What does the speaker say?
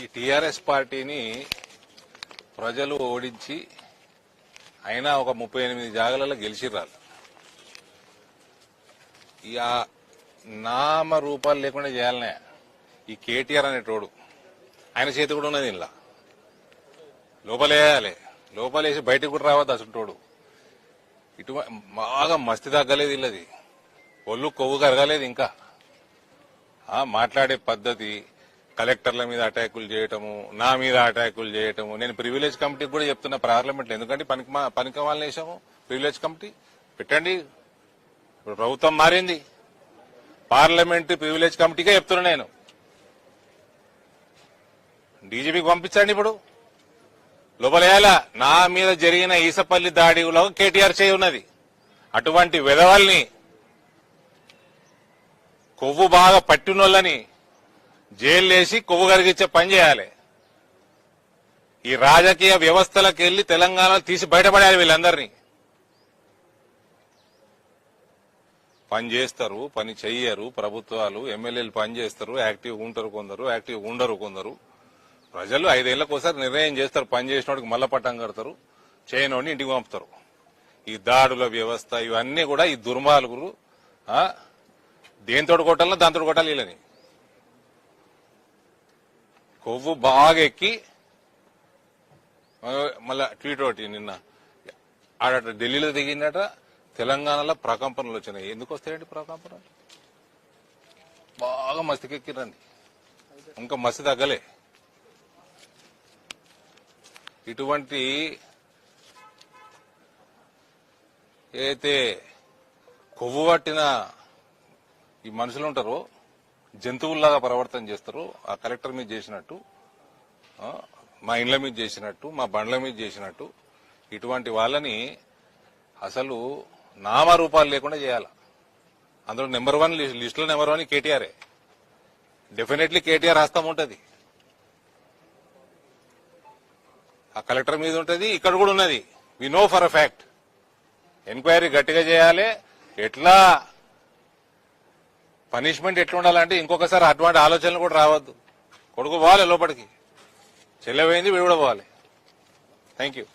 ఈ టీఆర్ఎస్ పార్టీని ప్రజలు ఓడించి అయినా ఒక 38 జాగాలలో గెలిచిర్రాలు. ఇక నామ రూపాలు లేకుండా చేయాలనే ఈ కేటీఆర్ అనేటోడు ఆయన చేతి కూడా ఉన్నది. ఇలా లోపలేయాలి, లోపలేసి బయటకు కూడా రావద్దు అసలు. ఇటు బాగా మస్తి తగ్గలేదు ఇల్లది, ఒళ్ళు కొవ్వు కరగలేదు. ఇంకా మాట్లాడే పద్ధతి, కలెక్టర్ల మీద అటాకులు చేయటము, నా మీద అటాకులు చేయటము. నేను ప్రివిలేజ్ కమిటీకి కూడా చెప్తున్నా పార్లమెంట్లో, ఎందుకంటే పనికి వాళ్ళని వేసాము. ప్రివిలేజ్ కమిటీ పెట్టండి. ఇప్పుడు ప్రభుత్వం మారింది, పార్లమెంట్ ప్రివిలేజ్ కమిటీకే చెప్తున్నా నేను. డీజీపీకి పంపించండి. ఇప్పుడు లోపలేయాలా. నా మీద జరిగిన ఈసపల్లి దాడిలో కేటీఆర్ చేయి ఉన్నది. అటువంటి వెధవల్ని, కొవ్వు బాగా పట్టినోళ్ళని జైల్లేసి కొవ్వు కరిగించే పని చేయాలి. ఈ రాజకీయ వ్యవస్థలకు వెళ్లి తెలంగాణలో తీసి బయటపడాలి. వీళ్ళందరినీ పని చేస్తారు, పని చెయ్యరు ప్రభుత్వాలు. ఎమ్మెల్యేలు పని చేస్తారు, యాక్టివ్ ఉంటారు కొందరు, యాక్టివ్ ఉండరు కొందరు. ప్రజలు 5 ఏళ్లకోసారి నిర్ణయం చేస్తారు. పని చేసినోడికి మల్ల పట్టం కడతారు, చేయనోడిని ఇంటికి పంపుతారు. ఈ దాడుల వ్యవస్థ ఇవన్నీ కూడా ఈ దుర్మార్గులు దేంతో కొట్టాలన్నా దాంతో కొట్టాలి. వీళ్ళని కొవ్వు బాగా ఎక్కి మళ్ళా ట్వీట్ ఒకటి నిన్న ఆడట ఢిల్లీలో దిగిందట, తెలంగాణలో ప్రకంపనలు వచ్చినాయి. ఎందుకు వస్తాయండి ప్రకంపనలు? బాగా మస్తికెక్కిరండి, ఇంకా మస్తి తగ్గలే. ఇటువంటి అయితే కొవ్వు పట్టిన ఈ మనుషులు ఉంటారో జంతువుల్లాగా ప్రవర్తన చేస్తారు. ఆ కలెక్టర్ మీద చేసినట్టు, మా ఇండ్ల మీద చేసినట్టు, మా బండ్ల మీద చేసినట్టు. ఇటువంటి వాళ్ళని అసలు నామరూపాలు లేకుండా చేయాల. అందులో నెంబర్ 1 లిస్టులో నెంబర్ 1 కేటీఆరే. డెఫినెట్లీ కేటీఆర్ హస్తం ఉంటుంది. ఆ కలెక్టర్ మీద ఉంటుంది, ఇక్కడ కూడా ఉన్నది. We know for a fact. Enquiry గట్టిగా చేయాలి. ఎట్లా పనిష్మెంట్ ఎట్లా ఉండాలంటే ఇంకొకసారి అటువంటి ఆలోచనలు కూడా రావద్దు. కొడుకు పోవాలి లోపలికి, చెల్లెపోయింది వీడు కూడా పోవాలి. Thank you.